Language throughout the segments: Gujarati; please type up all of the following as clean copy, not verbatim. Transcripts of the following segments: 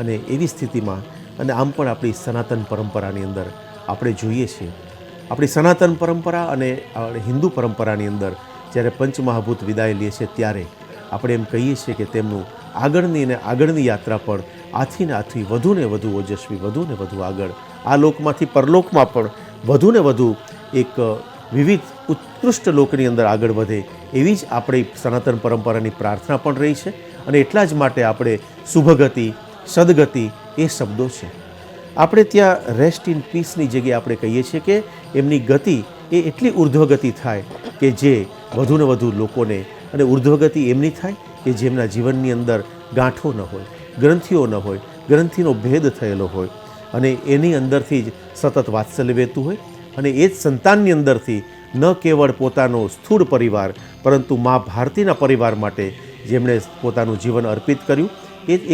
અને એવી સ્થિતિમાં અને આમ પણ આપણી સનાતન પરંપરાની અંદર આપણે જોઈએ છીએ, આપણી સનાતન પરંપરા અને હિન્દુ પરંપરાની અંદર જ્યારે પંચમહાભૂત વિદાય લે છે ત્યારે આપણે એમ કહીએ છીએ કે તેમનું આગળની યાત્રા પણ આથી ને આથી વધુને વધુ ઓજસ્વી, વધુને વધુ આગળ આ લોકમાંથી પરલોકમાં પણ વધુને વધુ એક વિવિધ ઉત્કૃષ્ટ લોકની અંદર આગળ વધે એવી જ આપણી સનાતન પરંપરાની પ્રાર્થના પણ રહી છે. અને એટલા જ માટે આપણે શુભગતિ, સદગતિ એ શબ્દો છે. આપણે ત્યાં રેસ્ટ ઇન પીસની જગ્યાએ આપણે કહીએ છીએ કે એમની ગતિ એ એટલી ઉર્ધ્વગતિ થાય કે જે વધુને વધુ લોકોને, અને ઉર્ધ્વગતિ એમની થાય કે જેમના જીવનની અંદર ગાંઠો ન હોય, ગ્રંથિઓ ન હોય, ગ્રંથિનો ભેદ થયેલો હોય અને એની અંદરથી જ સતત વાત્સલ્ય વહેતું હોય અને એ જ સંતાનની અંદરથી ન કેવળ પોતાનો સ્થૂળ પરિવાર પરંતુ મા ભારતીના પરિવાર માટે જેમણે પોતાનું જીવન અર્પિત કર્યું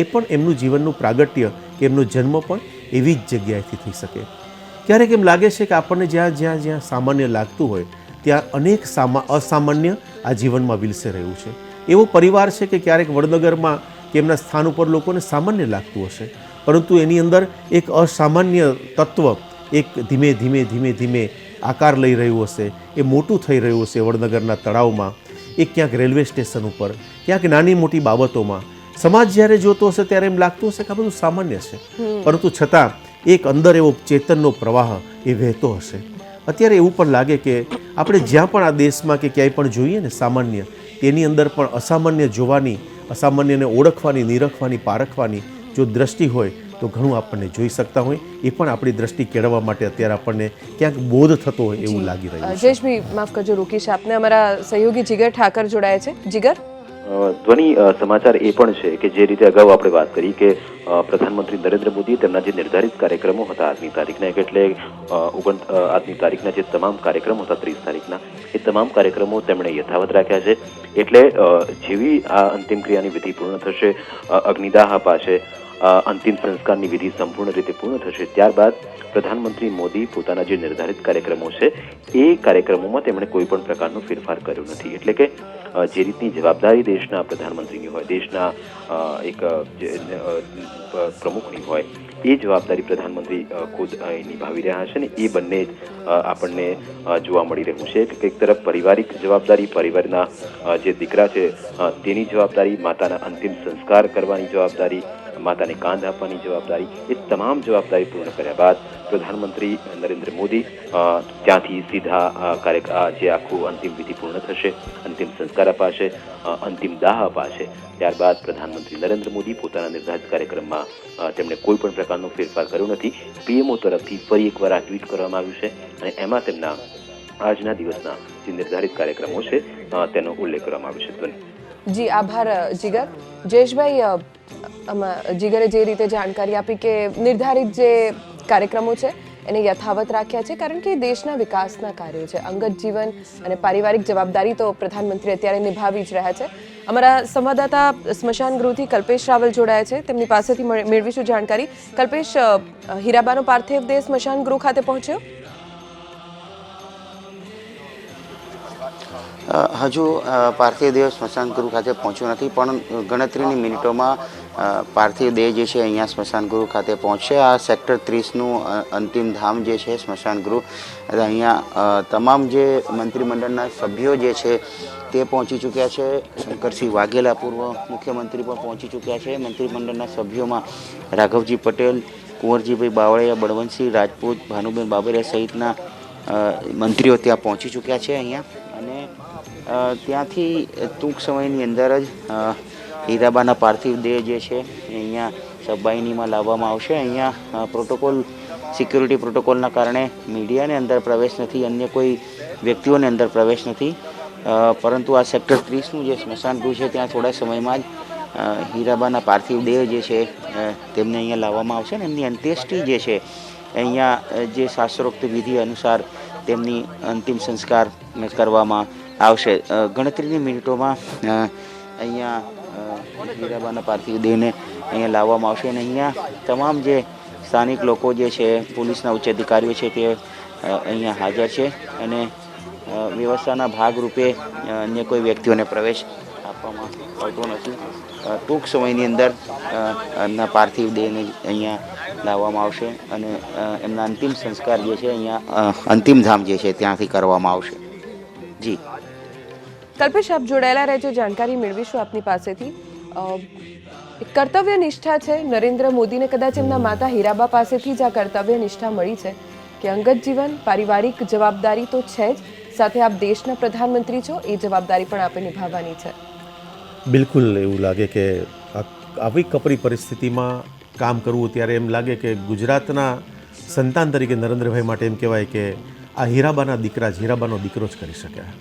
એ પણ એમનું જીવનનું પ્રાગટ્ય કે એમનો જન્મ પણ એવી જ જગ્યાએથી થઈ શકે. ક્યારેક એમ લાગે છે કે આપણને જ્યાં સામાન્ય લાગતું હોય ત્યાં અનેક અસામાન્ય આ જીવનમાં વિલસે રહ્યું છે. એવો પરિવાર છે કે ક્યારેક વડનગરમાં કે એમના સ્થાન ઉપર લોકોને સામાન્ય લાગતું હશે, પરંતુ એની અંદર એક અસામાન્ય તત્વ એક ધીમે ધીમે ધીમે ધીમે આકાર લઈ રહ્યું હશે, એ મોટું થઈ રહ્યું હશે વડનગરના તળાવમાં, એ ક્યાંક રેલવે સ્ટેશન ઉપર, ક્યાંક નાની મોટી બાબતોમાં સમાજ જ્યારે જોતો હશે ત્યારે એમ લાગતું હશે કે આ બધું સામાન્ય છે, પરંતુ છતાં એક અંદર એવો ચેતનનો પ્રવાહ એ વહેતો હશે. અત્યારે એવું પણ લાગે કે આપણે જ્યાં પણ આ દેશમાં કે ક્યાંય પણ જોઈએ ને સામાન્ય, તેની અંદર પણ અસામાન્ય જોવાની, અસામાન્યને ઓળખવાની, નિરખવાની, પારખવાની જો દ્રષ્ટિ હોય તો ઘણું આપણને જોઈ શકતા હોય. એ પણ આપણી દ્રષ્ટિ કેળવવા માટે અત્યારે આપણને ક્યાંક બોધ થતો હોય એવું લાગી રહ્યું છે. જયેશભાઈ, માફ કરજો, રોકીશ આપને. અમારા સહયોગી જીગર ઠાકર જોડાયા છે. જીગર, ધ્વનિ, સમાચાર એ પણ છે કે જે રીતે અગાઉ આપણે વાત કરી કે પ્રધાનમંત્રી નરેન્દ્ર મોદીએ તેમના જે નિર્ધારિત કાર્યક્રમો હતા આજની તારીખના, એટલે આજની તારીખના જે તમામ કાર્યક્રમો હતા 30 તારીખના, એ તમામ કાર્યક્રમો તેમણે યથાવત રાખ્યા છે. એટલે જેવી આ અંતિમ ક્રિયાની વિધિ પૂર્ણ થશે, અગ્નિદાહ અપાશે, અંતિમ સંસ્કારની વિધિ સંપૂર્ણ રીતે પૂર્ણ થશે, ત્યારબાદ પ્રધાનમંત્રી મોદી પોતાના જે નિર્ધારિત કાર્યક્રમો છે એ કાર્યક્રમોમાં તેમણે કોઈ પણ પ્રકારનો ફેરફાર કર્યો નથી. એટલે કે જે રીતની જવાબદારી દેશના પ્રધાનમંત્રીની હોય, દેશના એક પ્રમુખની હોય, એ જવાબદારી પ્રધાનમંત્રી ખુદ નિભાવી રહ્યા છે ને એ બંને જ આપણને જોવા મળી રહ્યું છે. એક તરફ પારિવારિક જવાબદારી, પરિવારના જે દીકરા છે તેની જવાબદારી, માતાના અંતિમ સંસ્કાર કરવાની જવાબદારી, માતાને કાંધ આપવાની જવાબદારી, એ તમામ જવાબદારી પૂર્ણ કર્યા બાદ પ્રધાનમંત્રી નરેન્દ્ર મોદી ત્યાંથી સીધા જે આખું અંતિમ વિધિ પૂર્ણ થશે, અંતિમ સંસ્કાર અપાશે, અંતિમ દાહ અપાશે, ત્યારબાદ પ્રધાનમંત્રી નરેન્દ્ર મોદી પોતાના નિર્ધારિત કાર્યક્રમમાં તેમણે કોઈ પણ પ્રકારનો ફેરફાર કર્યો નથી. પીએમઓ તરફથી ફરી એકવાર આ ટ્વીટ કરવામાં આવ્યું છે અને એમાં તેમના આજના દિવસના જે નિર્ધારિત કાર્યક્રમો છે તેનો ઉલ્લેખ કરવામાં આવ્યો છે. જી આભાર જીગર. જયેશભાઈ, જીગરે જે રીતે જાણકારી આપી કે નિર્ધારિત જે કાર્યક્રમો છે એને યથાવત રાખ્યા છે કારણ કે દેશના વિકાસના કાર્યો છે. અંગત જીવન અને પારિવારિક જવાબદારી તો પ્રધાનમંત્રી અત્યારે નિભાવી જ રહ્યા છે. અમારા સંવાદદાતા સ્મશાન ગૃહથી કલ્પેશ રાવલ જોડાયા છે, તેમની પાસેથી મેળવીશું જાણકારી. કલ્પેશ, હીરાબાનો પાર્થિવ દેહ સ્મશાન ગૃહ ખાતે પહોંચ્યો? હજુ પાર્થિવ દેહ સ્મશાન ગૃહ ખાતે પહોંચ્યો નથી, પણ ગણતરીની મિનિટોમાં પાર્થિવ દેહ જે છે અહીંયા સ્મશાન ગૃહ ખાતે પહોંચશે. આ સેક્ટર 30નું અંતિમ ધામ જે છે સ્મશાન ગૃહ, અહીંયા તમામ જે મંત્રીમંડળના સભ્યો જે છે તે પહોંચી ચૂક્યા છે. શંકરસિંહ વાઘેલા પૂર્વ મુખ્યમંત્રી પણ પહોંચી ચૂક્યા છે. મંત્રીમંડળના સભ્યોમાં રાઘવજી પટેલ, કુંવરજીભાઈ બાવળિયા, બળવંતસિંહ રાજપૂત, ભાનુબેન બાબરિયા સહિતના મંત્રીઓ ત્યાં પહોંચી ચૂક્યા છે અહીંયા. અને ત્યાંથી ટૂંક સમયની અંદર જ હીરાબાના પાર્થિવ દેહ જે છે અહીંયા સબબાઈનીમાં લાવવામાં આવશે. અહીંયા સિક્યુરિટી પ્રોટોકોલના કારણે મીડિયાને અંદર પ્રવેશ નથી, અન્ય કોઈ વ્યક્તિઓને અંદર પ્રવેશ નથી, પરંતુ આ સેક્ટર 30નું જે સ્મશાન ગૃહ છે ત્યાં થોડા સમયમાં જ હીરાબાના પાર્થિવ દેહ જે છે તેમને અહીંયા લાવવામાં આવશે. અને એમની અંત્યેષ્ટિ જે છે અહીંયા જે શાસ્ત્રોક્ત વિધિ અનુસાર તેમની અંતિમ સંસ્કાર કરવામાં આવશે. ગણતરીની મિનિટોમાં અહીંયા હીરાબાના પાર્થિવ દેહને અહીંયા લાવવામાં આવશે અને અહીંયા તમામ જે સ્થાનિક લોકો જે છે, પોલીસના ઉચ્ચ અધિકારીઓ છે તે અહીંયા હાજર છે અને વ્યવસ્થાના ભાગરૂપે અન્ય કોઈ વ્યક્તિઓને પ્રવેશ આપવામાં આવતો નથી. ટૂંક સમયની અંદર એમના પાર્થિવ દેહને અહીંયા લાવવામાં આવશે અને એમના અંતિમ સંસ્કાર જે છે અહીંયા અંતિમ ધામ જે છે ત્યાંથી કરવામાં આવશે. જી કલ્પેશ, આપ જોડાયેલા રહેજો, જાણકારી મેળવીશું આપની પાસેથી. એક કર્તવ્ય નિષ્ઠા છે નરેન્દ્ર મોદીને, કદાચ એમના માતા હીરાબા પાસેથી જ આ કર્તવ્ય નિષ્ઠા મળી છે કે અંગત જીવન, પારિવારિક જવાબદારી તો છે જ, સાથે આપ દેશના પ્રધાનમંત્રી છો, એ જવાબદારી પણ આપે નિભાવવાની છે. બિલકુલ એવું લાગે કે આવી કપરી પરિસ્થિતિમાં કામ કરવું, ત્યારે એમ લાગે કે ગુજરાતના સંતાન તરીકે નરેન્દ્રભાઈ માટે એમ કહેવાય કે આ હીરાબાના દીકરા જ, હીરાબાનો દીકરો જ કરી શક્યા.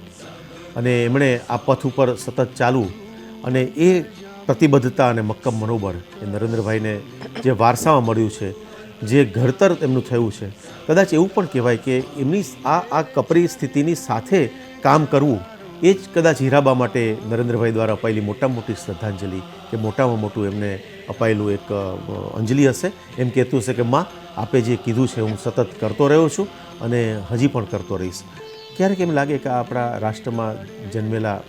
અને એમણે આ પથ ઉપર સતત ચાલવું અને એ પ્રતિબદ્ધતા અને મક્કમ મનોબળ એ નરેન્દ્રભાઈને જે વારસામાં મળ્યું છે, જે ઘડતર એમનું થયું છે, કદાચ એવું પણ કહેવાય કે એમની આ કપરી સ્થિતિની સાથે કામ કરવું એ જ કદાચ હીરાબા માટે નરેન્દ્રભાઈ દ્વારા અપાયેલી મોટામાં મોટી શ્રદ્ધાંજલિ કે મોટામાં મોટું એમને અપાયેલું એક અંજલિ હશે. એમ કહેતું હશે કે માં, આપે જે કીધું છે હું સતત કરતો રહ્યો છું અને હજી પણ કરતો રહીશ. ક્યારેક એમ લાગે કે આપણા રાષ્ટ્રમાં જન્મેલા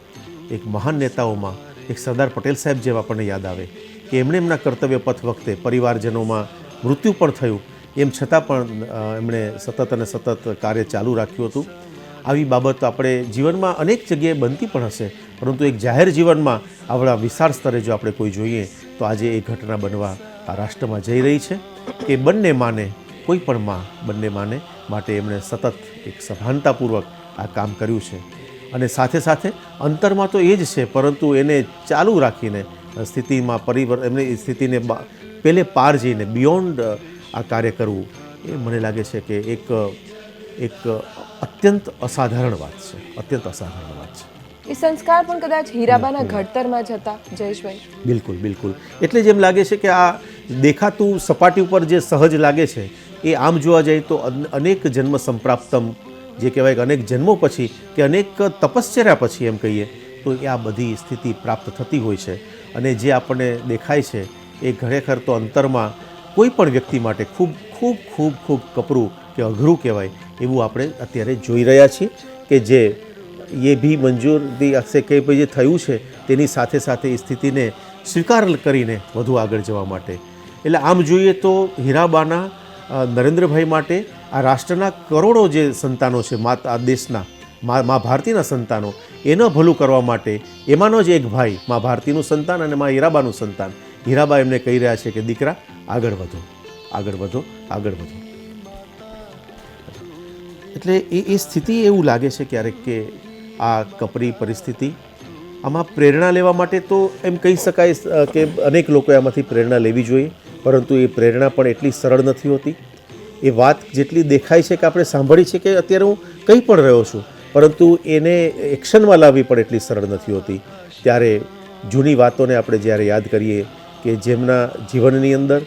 એક મહાન નેતાઓમાં એક સરદાર પટેલ સાહેબ જેવા આપણને યાદ આવે કે એમણે એમના કર્તવ્ય પથ વખતે પરિવારજનોમાં મૃત્યુ પણ થયું, એમ છતાં પણ એમણે સતત અને સતત કાર્ય ચાલુ રાખ્યું હતું. આવી બાબત આપણે જીવનમાં અનેક જગ્યાએ બનતી પણ હશે, પરંતુ એક જાહેર જીવનમાં આવડા વિશાળ સ્તરે જો આપણે કોઈ જોઈએ તો આજે એ ઘટના બનવા આ રાષ્ટ્રમાં જઈ રહી છે કે બંને માને, કોઈ પણ માં બંને માને માટે એમણે સતત એક સભાનતાપૂર્વક આ કામ કર્યું છે. અને સાથે સાથે અંતરમાં તો એ જ છે, પરંતુ એને ચાલુ રાખીને સ્થિતિમાં એમની સ્થિતિને પહેલે પાર જઈને બિયોન્ડ આ કાર્ય કરવું, એ મને લાગે છે કે એક અત્યંત અસાધારણ વાત છે, અત્યંત અસાધારણ વાત છે. એ સંસ્કાર પણ કદાચ હીરાબાના ઘડતરમાં જ હતા, જયેશભાઈ. બિલકુલ બિલકુલ. એટલે જ એમ લાગે છે કે આ દેખાતું સપાટી ઉપર જે સહજ લાગે છે એ આમ જોવા જાય તો અનેક જન્મ સંપ્રાપ્તમ, જે કહેવાય કે અનેક જન્મો પછી કે અનેક તપશ્ચર્યા પછી એમ કહીએ તો એ આ બધી સ્થિતિ પ્રાપ્ત થતી હોય છે. અને જે આપણને દેખાય છે એ ખરેખર તો અંતરમાં કોઈ પણ વ્યક્તિ માટે ખૂબ ખૂબ ખૂબ ખૂબ કપરું કે અઘરું કહેવાય એવું આપણે અત્યારે જોઈ રહ્યા છીએ કે જે એ ભી મંજૂરી હશે કે ભાઈ જે થયું છે તેની સાથે સાથે એ સ્થિતિને સ્વીકાર કરીને વધુ આગળ જવા માટે. એટલે આમ જોઈએ તો હીરાબાના નરેન્દ્રભાઈ માટે આ રાષ્ટ્રના કરોડો જે સંતાનો છે, આ દેશના મા ભારતીના સંતાનો, એનો ભલું કરવા માટે એમાંનો જ એક ભાઈ મા ભારતીનું સંતાન અને મા હીરાબાનું સંતાન, હીરાબા એમને કહી રહ્યા છે કે દીકરા આગળ વધો, આગળ વધો, આગળ વધો. એટલે એ સ્થિતિ એવું લાગે છે ક્યારેક કે આ કપરી પરિસ્થિતિ, આમાં પ્રેરણા લેવા માટે તો એમ કહી શકાય કે અનેક લોકોએ આમાંથી પ્રેરણા લેવી જોઈએ, પરંતુ એ પ્રેરણા પણ એટલી સરળ નથી હોતી. એ વાત જેટલી દેખાય છે કે આપણે સાંભળી છે કે અત્યારે હું કહી પણ રહ્યો છું, પરંતુ એને એક્શનમાં લાવવી પણ એટલી સરળ નથી હોતી. ત્યારે જૂની વાતોને આપણે જ્યારે યાદ કરીએ કે જેમના જીવનની અંદર,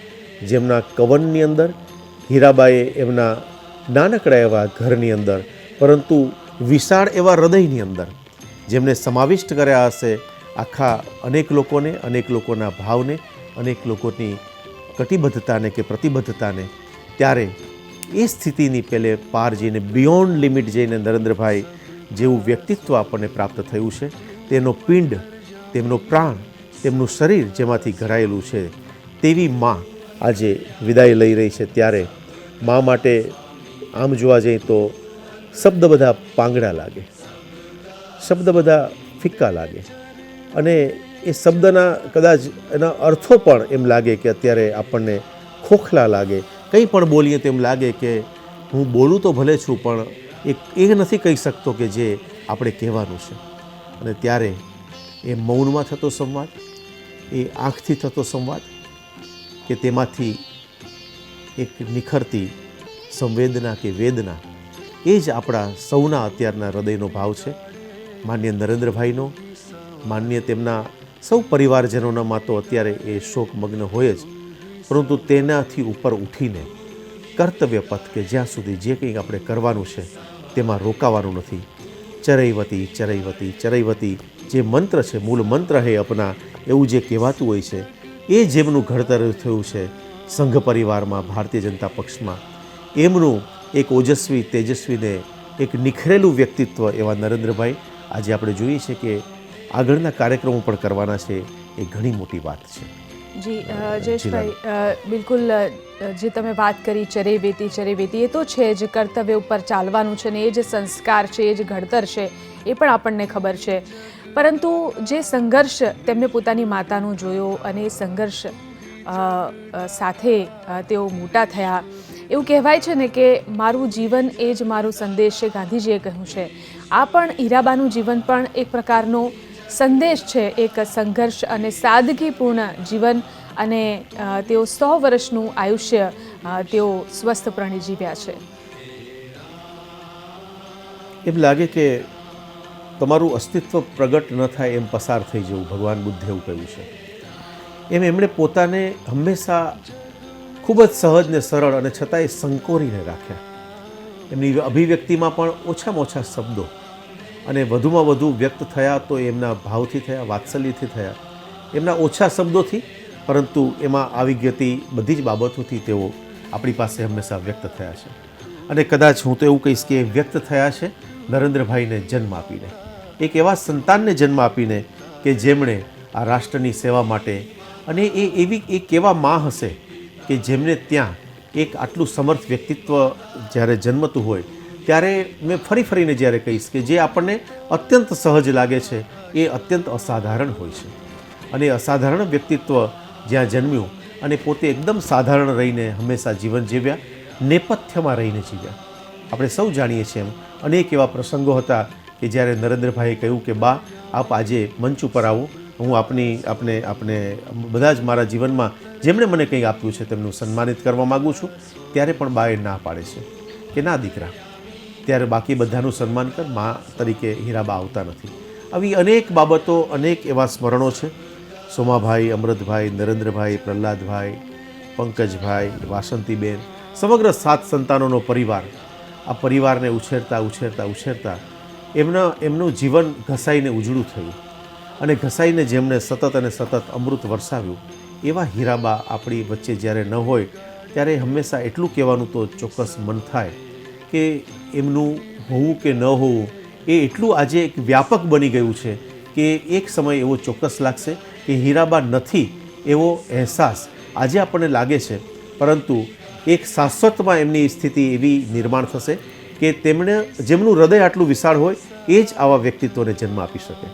જેમના કવનની અંદર, હીરાબાએ એમના નાનકડા એવા ઘરની અંદર, પરંતુ વિશાળ એવા હૃદયની અંદર જેમને સમાવિષ્ટ કર્યા હશે આખા અનેક લોકોને, અનેક લોકોના ભાવને, અનેક લોકોની કટિબદ્ધતાને કે પ્રતિબદ્ધતાને, ત્યારે એ સ્થિતિની પહેલે પાર જઈને બિયોન્ડ લિમિટ જઈને નરેન્દ્રભાઈ જેવું વ્યક્તિત્વ આપણને પ્રાપ્ત થયું છે, તેનો પિંડ, તેમનો પ્રાણ, તેમનું શરીર જેમાંથી ઘડાયેલું છે તેવી માં આજે વિદાય લઈ રહી છે. ત્યારે માં માટે આમ જોવા જઈએ તો શબ્દ બધા પાંગડા લાગે, શબ્દ બધા ફિક્કા લાગે, અને એ શબ્દના કદાચ એના અર્થો પણ એમ લાગે કે અત્યારે આપણને ખોખલા લાગે. કંઈ પણ બોલીએ તો એમ લાગે કે હું બોલું તો ભલે છું પણ એ નથી કહી શકતો કે જે આપણે કહેવાનું છે. અને ત્યારે એ મૌનમાં થતો સંવાદ, એ આંખથી થતો સંવાદ, કે તેમાંથી એક નિખરતી સંવેદના કે વેદના, એ જ આપણા સૌના અત્યારના હૃદયનો ભાવ છે. માન્ય નરેન્દ્રભાઈનો, માન્ય તેમના સૌ પરિવારજનોનામાં તો અત્યારે એ શોકમગ્ન હોય જ, પરંતુ તેનાથી ઉપર ઉઠીને કર્તવ્ય પથ કે જ્યાં સુધી જે કંઈક આપણે કરવાનું છે તેમાં રોકાવાનું નથી. ચરૈવતી ચરૈવતી ચરૈવતી જે મંત્ર છે, મૂળ મંત્ર હે અપના, એવું જે કહેવાતું હોય છે, એ જેમનું ઘડતર થયું છે સંઘ પરિવારમાં, ભારતીય જનતા પક્ષમાં, એમનું એક ઓજસ્વી, તેજસ્વીને એક નિખરેલું વ્યક્તિત્વ એવા નરેન્દ્રભાઈ આજે આપણે જોઈએ છીએ કે આગળના કાર્યક્રમો પણ કરવાના છે. એ ઘણી મોટી વાત છે. જી જયેશભાઈ, બિલકુલ જે તમે વાત કરી ચરેવેતી એ તો છે જ, કર્તવ્ય ઉપર ચાલવાનું છે ને એ જે સંસ્કાર છે, એ જે ઘડતર છે એ પણ આપણને ખબર છે. પરંતુ જે સંઘર્ષ તેમને પોતાની માતાનો જોયો અને એ સંઘર્ષ સાથે તેઓ મોટા થયા, એવું કહેવાય છે ને કે મારું જીવન એ જ મારો સંદેશ છે, ગાંધીજીએ કહ્યું છે. આ પણ હીરાબાનું જીવન પણ એક પ્રકારનો સંદેશ છે, એક સંઘર્ષ અને સાદગીપૂર્ણ જીવન, અને તેઓ 100 વર્ષનું આયુષ્ય તેઓ સ્વસ્થપણે જીવ્યા છે. એમ લાગે કે તમારું અસ્તિત્વ પ્રગટ ન થાય એમ પસાર થઈ જવું, ભગવાન બુદ્ધે એવું કહ્યું છે. એમ એમણે પોતાને હંમેશા ખૂબ જ સહજ ને સરળ અને છતાંય સંકોરીને રાખ્યા. એમની અભિવ્યક્તિમાં પણ ઓછામાં ઓછા શબ્દો અને વધુમાં વધુ વ્યક્ત થયા તો એમના ભાવથી થયા, વાત્સલ્યથી થયા, એમના ઓછા શબ્દોથી, પરંતુ એમાં આવી ગતી બધી જ બાબતોથી તેઓ આપણી પાસે હંમેશા વ્યક્ત થયા છે. અને કદાચ હું તો એવું કહીશ કે વ્યક્ત થયા છે નરેન્દ્રભાઈને જન્મ આપીને, એક એવા સંતાનને જન્મ આપીને કે જેમણે આ રાષ્ટ્રની સેવા માટે, અને એ એવી એક એવા માં હશે કે જેમને ત્યાં એક આટલું સમર્થ વ્યક્તિત્વ જ્યારે જન્મતું હોય ત્યારે મેં ફરીને જ્યારે કહીશ કે જે આપણને અત્યંત સહજ લાગે છે એ અત્યંત અસાધારણ હોય છે. અને અસાધારણ વ્યક્તિત્વ જ્યાં જન્મ્યું અને પોતે એકદમ સાધારણ રહીને હંમેશા જીવન જીવ્યા, નેપથ્યમાં રહીને જીવ્યા. આપણે સૌ જાણીએ છીએ એમ અનેક એવા પ્રસંગો હતા કે જ્યારે નરેન્દ્રભાઈએ કહ્યું કે બા આપ આજે મંચ ઉપર આવો, હું આપને બધા જ મારા જીવનમાં જેમણે મને કંઈ આપ્યું છે તેમનું સન્માનિત કરવા માગું છું. ત્યારે પણ બાએ ના પાડે છે કે ના દીકરા, ત્યારે બાકી બધાનું સન્માન કર, મા તરીકે હીરાબા આવતા નથી. આવી અનેક બાબતો, અનેક એવા સ્મરણો છે. સોમાભાઈ, અમૃતભાઈ, નરેન્દ્રભાઈ, પ્રહલાદભાઈ, પંકજભાઈ, વાસંતીબેન, સમગ્ર 7 સંતાનોનો પરિવાર, આ પરિવારને ઉછેરતા એમનું જીવન ઘસાઈને ઉજળું થયું, અને ઘસાઈને જેમણે સતત અને સતત અમૃત વરસાવ્યું, એવા હીરાબા આપણી વચ્ચે જ્યારે ન હોય ત્યારે હંમેશા એટલું કહેવાનું તો ચોક્કસ મન થાય કે એમનું હોવું કે ન હોવું એ એટલું આજે એક વ્યાપક બની ગયું છે કે એક સમય એવો ચોક્કસ લાગશે કે હીરાબા નથી એવો અહેસાસ આજે આપણને લાગે છે, પરંતુ એક શાશ્વતમાં એમની સ્થિતિ એવી નિર્માણ થશે કે જેમનું હૃદય આટલું વિશાળ હોય એ જ આવા વ્યક્તિત્વને જન્મ આપી શકે.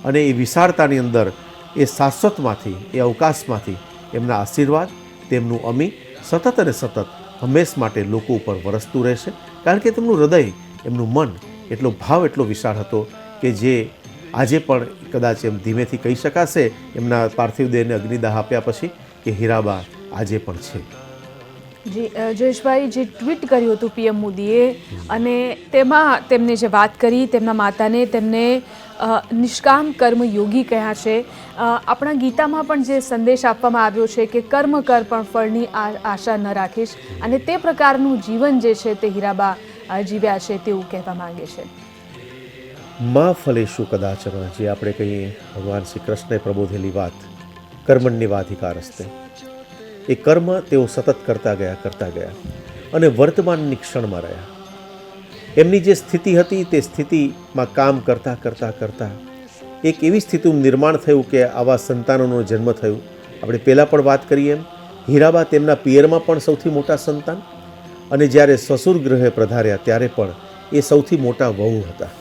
અને એ વિશાળતાની અંદર, એ શાશ્વતમાંથી, એ અવકાશમાંથી એમના આશીર્વાદ, તેમનું અમી સતત અને સતત હંમેશ માટે લોકો ઉપર વરસતું રહેશે. કારણ કે તેમનું હૃદય, એમનું મન, એટલો ભાવ એટલો વિશાળ હતો કે જે આજે પણ કદાચ એમ ધીમેથી કહી શકાશે એમના પાર્થિવ દેહને અગ્નિદાહ આપ્યા પછી કે હીરાબા આજે પણ છે. જી જયેશભાઈ, જે ટ્વીટ કર્યું હતું પીએમ મોદીએ, અને તેમાં તેમને જે વાત કરી, તેમના માતાને તેમને નિષ્કામ કર્મ યોગી કહ્યા છે. આપણા ગીતામાં પણ જે સંદેશ આપવામાં આવ્યો છે કે કર્મ કર પણ ફળની આશા ન રાખીશ, અને તે પ્રકારનું જીવન જે છે તે હીરાબા જીવ્યા છે તેવું કહેવા માંગે છે. મા ફલેશુ કદાચન, જે આપણે કહીએ ભગવાન શ્રી કૃષ્ણે પ્રબોધેલી વાત, કર્મણ્યવાધિકાર હસ્તે, એ કર્મ તેઓ સતત કરતા ગયા અને વર્તમાનની ક્ષણમાં રહ્યા. એમની જે સ્થિતિ હતી તે સ્થિતિમાં કામ કરતા એક એવી સ્થિતિનું નિર્માણ થયું કે આવા સંતાનોનો જન્મ થયું. આપણે પહેલાં પણ વાત કરીએ એમ હીરાબા તેમના પિયરમાં પણ સૌથી મોટા સંતાન, અને જ્યારે સસુર ગૃહે પધાર્યા ત્યારે પણ એ સૌથી મોટા વહુ હતા.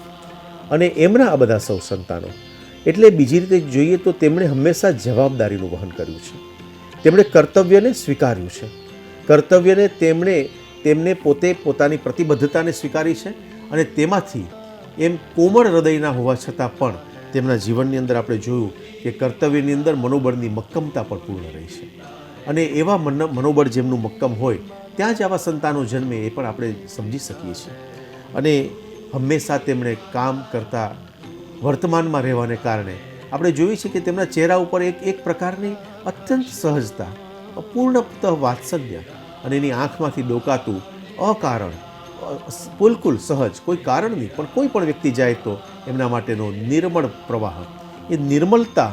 અને એમના આ બધા સૌ સંતાનો, એટલે બીજી રીતે જોઈએ તો તેમણે હંમેશા જવાબદારીનું વહન કર્યું છે. તેમણે કર્તવ્યને સ્વીકાર્યું છે. કર્તવ્યને તેમને પોતાની પ્રતિબદ્ધતાને સ્વીકારી છે, અને તેમાંથી એમ કોમળ હૃદયના હોવા છતાં પણ તેમના જીવનની અંદર આપણે જોયું કે કર્તવ્યની અંદર મનોબળની મક્કમતા પણ પૂર્ણ રહી છે. અને એવા મનોબળ જેમનું મક્કમ હોય ત્યાં જ આવા સંતાનો જન્મે એ પણ આપણે સમજી શકીએ છીએ. અને હંમેશા તેમણે કામ કરતા વર્તમાનમાં રહેવાને કારણે આપણે જોઈએ છીએ કે તેમના ચહેરા ઉપર એક પ્રકારની અત્યંત સહજતા, અપૂર્ણતઃ વાત્સલ્ય, અને એની આંખમાંથી ડોકાતું અકારણ, બિલકુલ સહજ, કોઈ કારણ નહીં, પણ કોઈ પણ વ્યક્તિ જાય તો એમના માટેનો નિર્મળ પ્રવાહ, એ નિર્મળતા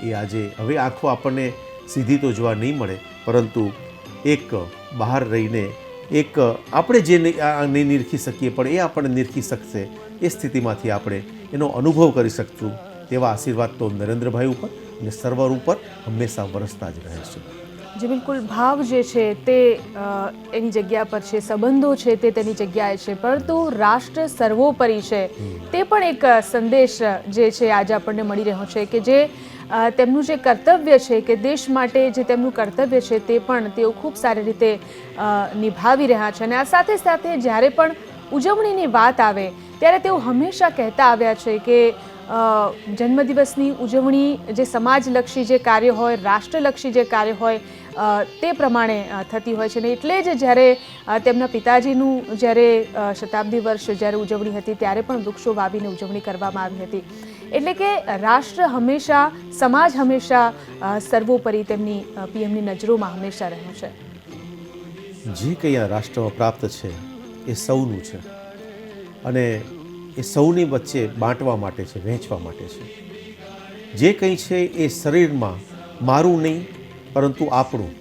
એ આજે હવે આંખો આપણને સીધી તો જોવા નહીં મળે, પરંતુ એક બહાર રહીને એક આપણે જે નહીં નિરખી શકીએ પણ એ આપણને નિરખી શકશે, એ સ્થિતિમાંથી આપણે એનો અનુભવ કરી શકશું તેવા આશીર્વાદ તો નરેન્દ્રભાઈ ઉપર અને સર્વર ઉપર હંમેશા વરસતા જ રહે છે. જે બિલકુલ ભાવ જે છે તે એની જગ્યા પર છે, સંબંધો છે તે તેની જગ્યાએ છે, પરંતુ રાષ્ટ્ર સર્વોપરી છે તે પણ એક સંદેશ જે છે આજે આપણને મળી રહ્યો છે કે જે તેમનું જે કર્તવ્ય છે કે દેશ માટે જે તેમનું કર્તવ્ય છે તે પણ તેઓ ખૂબ સારી રીતે નિભાવી રહ્યા છે. અને આ સાથે સાથે જ્યારે પણ ઉજવણીની વાત આવે ત્યારે તેઓ હંમેશા કહેતા આવ્યા છે કે જન્મદિવસની ઉજવણી જે સમાજલક્ષી જે કાર્ય હોય, રાષ્ટ્રલક્ષી જે કાર્ય હોય તે પ્રમાણે થતી હોય છે. ને એટલે જ જ્યારે તેમના પિતાજીનું જ્યારે શતાબ્દી વર્ષ જ્યારે ઉજવણી હતી ત્યારે પણ વૃક્ષો વાવીને ઉજવણી કરવામાં આવી હતી. એટલે કે રાષ્ટ્ર હંમેશા, સમાજ હંમેશા સર્વોપરી તેમની પીએમની નજરોમાં હંમેશા રહ્યું છે. જે કંઈ આ રાષ્ટ્રમાં પ્રાપ્ત છે એ સૌનું છે અને એ સૌની વચ્ચે બાંટવા માટે છે, વહેંચવા માટે છે. જે કંઈ છે એ શરીરમાં મારું નહીં પરંતુ આપણું,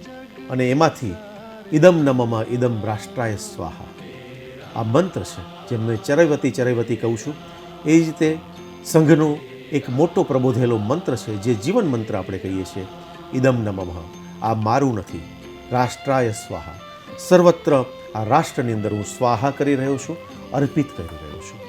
અને એમાંથી ઇદમ નમઃ ઇદમ રાષ્ટ્રાય સ્વાહા આ મંત્ર છે જેમને ચરૈવતી કહું છું. એ જ રીતે સંઘનો એક મોટો પ્રબોધેલો મંત્ર છે જે જીવન મંત્ર આપણે કહીએ છીએ, ઇદમ નમઃ. આ મારું નથી, રાષ્ટ્રાય સ્વાહા. સર્વત્ર આ રાષ્ટ્રની અંદર હું સ્વાહા કરી રહ્યો છું, અર્પિત કરી રહ્યો છું.